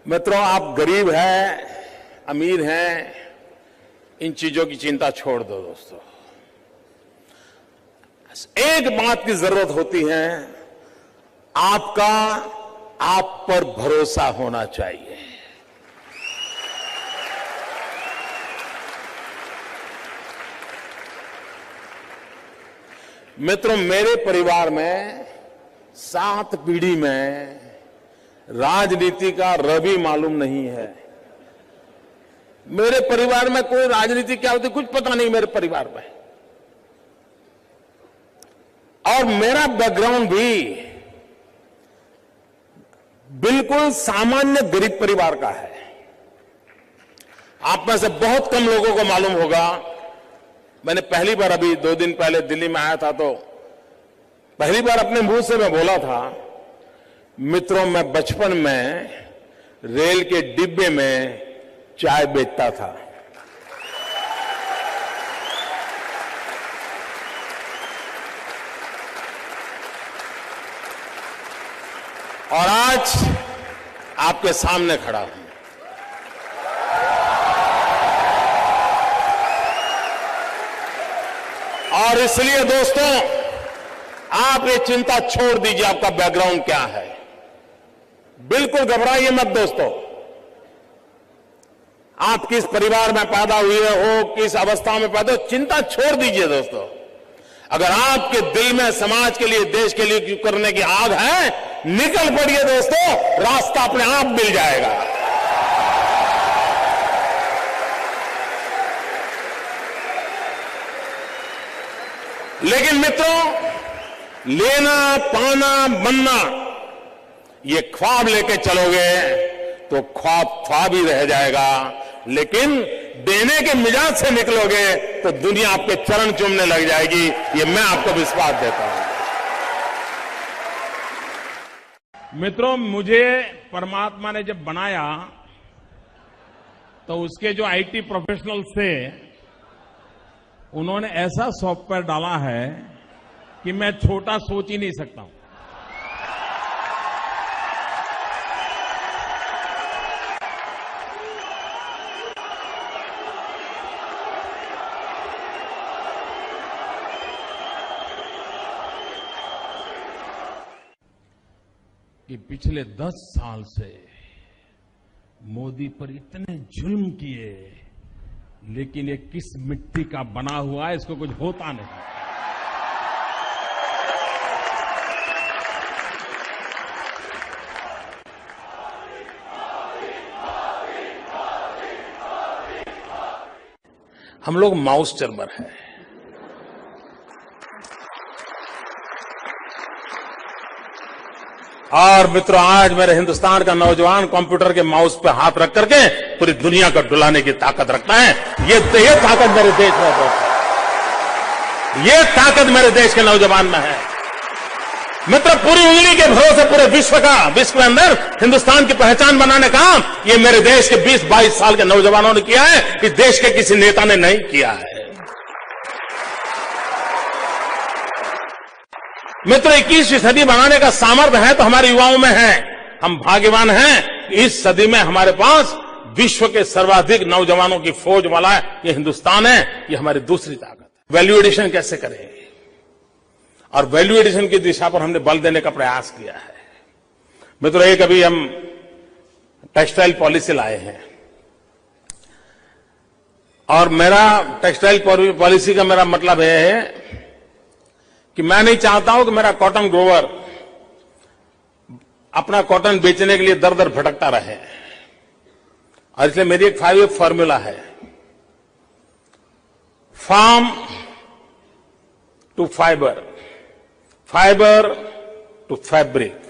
मित्रों, आप गरीब हैं, अमीर हैं, इन चीजों की चिंता छोड़ दो दोस्तों। एक बात की जरूरत होती है, आपका आप पर भरोसा होना चाहिए। मित्रों, मेरे परिवार में 7 पीढ़ी में राजनीति का रवि मालूम नहीं है। मेरे परिवार में कोई राजनीति क्या होती कुछ पता नहीं मेरे परिवार में। और मेरा बैकग्राउंड भी बिल्कुल सामान्य गरीब परिवार का है। आप में से बहुत कम लोगों को मालूम होगा, मैंने पहली बार अभी 2 दिन पहले दिल्ली में आया था तो पहली बार अपने मुंह से मैं बोला था, मित्रों, मैं बचपन में रेल के डिब्बे में चाय बेचता था। और आज आपके सामने खड़ा हूं। और इसलिए दोस्तों, आप ये चिंता छोड़ दीजिए आपका बैकग्राउंड क्या है। बिल्कुल घबराइए मत दोस्तों। आप किस परिवार में पैदा हुए हो, किस अवस्था में पैदा हो, चिंता छोड़ दीजिए दोस्तों। अगर आपके दिल में समाज के लिए, देश के लिए करने की आग है, निकल पड़िए दोस्तों, रास्ता अपने आप मिल जाएगा। लेकिन मित्रों, लेना, पाना, बनना, ये ख्वाब लेके चलोगे तो ख्वाब ही रह जाएगा। लेकिन देने के मिजाज से निकलोगे तो दुनिया आपके चरण चूमने लग जाएगी। ये मैं आपको विश्वास देता हूं। मित्रों, मुझे परमात्मा ने जब बनाया तो उसके जो आईटी प्रोफेशनल्स थे, उन्होंने ऐसा सॉफ्टवेयर डाला है कि मैं छोटा सोच ही नहीं सकता हूं। कि पिछले 10 साल से मोदी पर इतने जुल्म किए, लेकिन ये किस मिट्टी का बना हुआ है, इसको कुछ होता नहीं। हम लोग माउस चर्मर हैं। और मित्रों, आज मेरे हिंदुस्तान का नौजवान कंप्यूटर के माउस पे हाथ रख करके पूरी दुनिया को डुलाने की ताकत रखता है। ये ताकत मेरे देश में है। ये ताकत मेरे देश के नौजवान में है। मित्र, पूरी उंगली के भरोसे पूरे विश्व के अंदर हिंदुस्तान की पहचान बनाने का काम ये मेरे देश के 20-22 साल के नौजवानों ने किया है। इस देश के किसी नेता ने नहीं किया है। मित्र, 21वीं सदी बनाने का सामर्थ्य है तो हमारे युवाओं में है। हम भाग्यवान हैं, इस सदी में हमारे पास विश्व के सर्वाधिक नौजवानों की फौज वाला ये हिंदुस्तान है। ये हमारी दूसरी ताकत है। वैल्यू एडिशन कैसे करें, और वैल्यू एडिशन की दिशा पर हमने बल देने का प्रयास किया है। मित्रों, एक अभी हम टेक्सटाइल पॉलिसी लाए हैं, और मेरा टेक्सटाइल पॉलिसी का मेरा मतलब यह है कि मैं नहीं चाहता हूं कि मेरा कॉटन ग्रोवर अपना कॉटन बेचने के लिए दर दर भटकता रहे। और इसलिए मेरी एक 5 फॉर्मूला है, farm to fibre, fibre to fabric,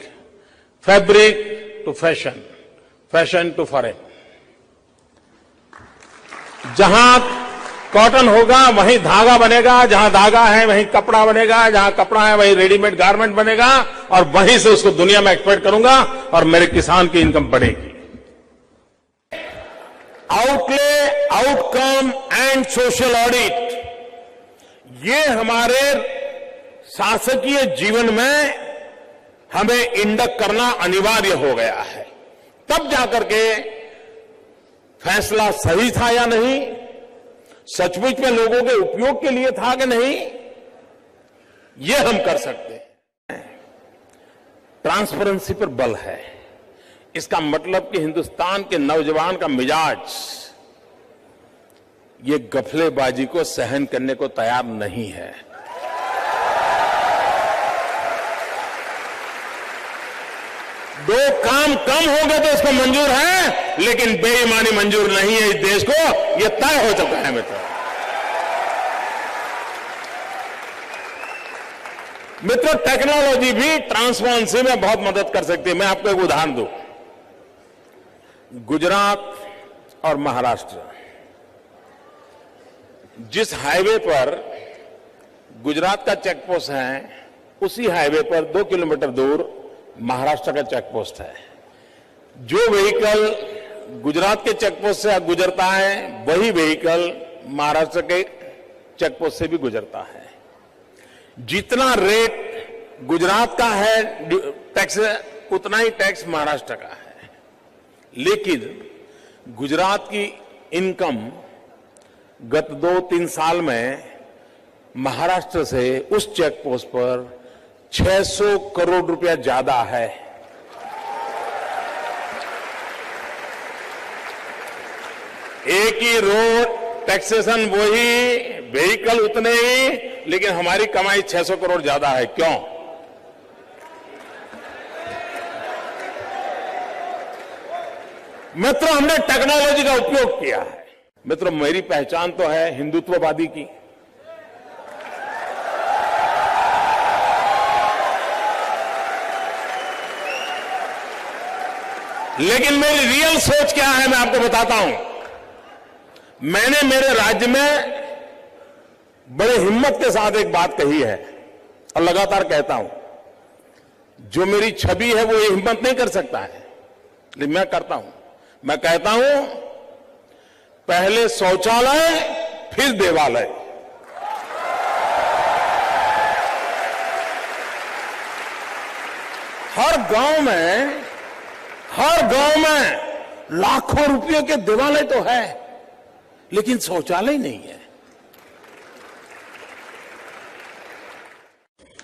fabric to fashion, fashion to foreign. जहां कॉटन होगा वहीं धागा बनेगा, जहां धागा है वहीं कपड़ा बनेगा, जहां कपड़ा है वहीं रेडीमेड गारमेंट बनेगा, और वहीं से उसको दुनिया में एक्सपोर्ट करूंगा और मेरे किसान की इनकम बढ़ेगी। Outlay, outcome and social audit, ये हमारे शासकीय जीवन में हमें इंडक करना अनिवार्य हो गया है। तब जाकर के फैसला सही था या नहीं, सचमुच में लोगों के उपयोग के लिए था कि नहीं, ये हम कर सकते हैं। ट्रांसपेरेंसी पर बल है। इसका मतलब कि हिंदुस्तान के नौजवान का मिजाज ये गफलेबाजी को सहन करने को तैयार नहीं है। दो काम कम हो गए तो इसको मंजूर है, लेकिन बेईमानी मंजूर नहीं है इस देश को, यह तय हो चुका है मित्रों, टेक्नोलॉजी भी ट्रांसपेरेंसी में बहुत मदद कर सकती है। मैं आपको एक उदाहरण दूं। गुजरात और महाराष्ट्र, जिस हाईवे पर गुजरात का चेक पोस्ट है, उसी हाईवे पर 2 किलोमीटर दूर महाराष्ट्र का चेक पोस्ट है। जो व्हीकल गुजरात के चेक पोस्ट से गुजरता है, वही व्हीकल महाराष्ट्र के चेक पोस्ट से भी गुजरता है। जितना रेट गुजरात का है टैक्स, उतना ही टैक्स महाराष्ट्र का है। लेकिन गुजरात की इनकम गत 2-3 साल में महाराष्ट्र से उस चेक पोस्ट पर 600 करोड़ रुपया ज्यादा है। एक ही रोड, टैक्सेशन वही, व्हीकल उतने ही, लेकिन हमारी कमाई 600 करोड़ ज्यादा है। क्यों? मित्रों, हमने टेक्नोलॉजी का उपयोग किया है। मित्रों, मेरी पहचान तो है हिंदुत्ववादी की, लेकिन मेरी रियल सोच क्या है मैं आपको बताता हूं। मैंने मेरे राज्य में बड़े हिम्मत के साथ एक बात कही है और लगातार कहता हूं। जो मेरी छवि है वो ये हिम्मत नहीं कर सकता है, लेकिन मैं करता हूं। मैं कहता हूं, पहले शौचालय फिर देवालय। हर गांव में लाखों रुपयों के देवालय तो है, लेकिन शौचालय नहीं है।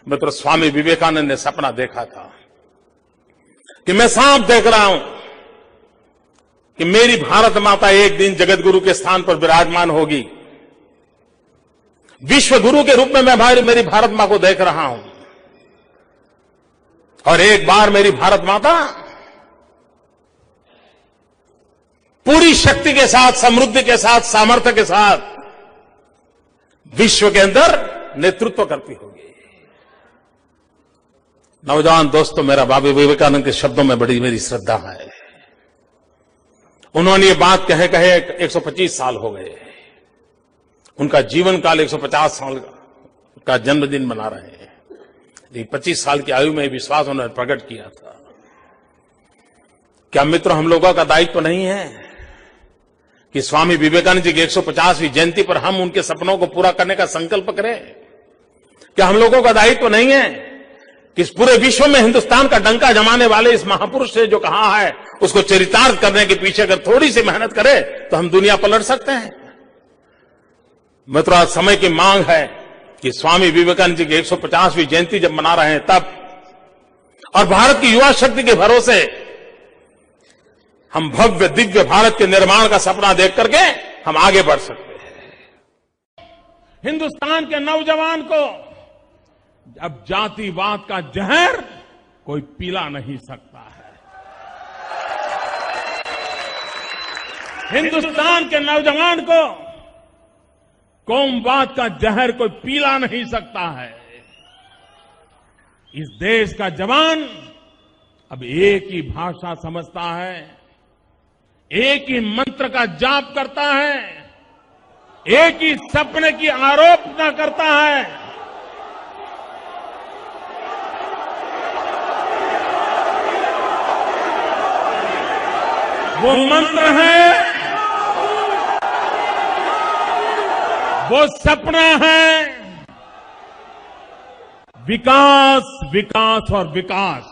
मित्र, स्वामी विवेकानंद ने सपना देखा था कि मैं साफ देख रहा हूं कि मेरी भारत माता एक दिन जगत गुरु के स्थान पर विराजमान होगी। विश्व गुरु के रूप में मैं मेरी भारत मां को देख रहा हूं, और एक बार मेरी भारत माता पूरी शक्ति के साथ, समृद्धि के साथ, सामर्थ्य के साथ विश्व के अंदर नेतृत्व करती होगी। नौजवान दोस्तों, मेरा बाबा विवेकानंद के शब्दों में बड़ी मेरी श्रद्धा है। उन्होंने ये बात कहे 125 साल हो गए। उनका जीवन काल 150 साल का जन्मदिन मना रहे हैं। 25 साल की आयु में विश्वास उन्होंने प्रकट किया था। क्या मित्रों, हम लोगों का दायित्व नहीं है कि स्वामी विवेकानंद जी की 150वीं जयंती पर हम उनके सपनों को पूरा करने का संकल्प करें? क्या हम लोगों का दायित्व नहीं है कि इस पूरे विश्व में हिंदुस्तान का डंका जमाने वाले इस महापुरुष ने जो कहा है उसको चरितार्थ करने के पीछे अगर थोड़ी सी मेहनत करें तो हम दुनिया पलट सकते हैं? मित्रों, आज समय की मांग है कि स्वामी विवेकानंद जी की 150वीं जयंती जब मना रहे हैं तब, और भारत की युवा शक्ति के भरोसे हम भव्य दिव्य भारत के निर्माण का सपना देख करके हम आगे बढ़ सकते हैं। हिंदुस्तान के नौजवान को अब जातिवाद का जहर कोई पिला नहीं सकता है। हिंदुस्तान के नौजवान को कौमवाद का जहर कोई पिला नहीं सकता है। इस देश का जवान अब एक ही भाषा समझता है, एक ही मंत्र का जाप करता है, एक ही सपने की आरोपना करता है। वो मंत्र है, वो सपना है, विकास, विकास और विकास।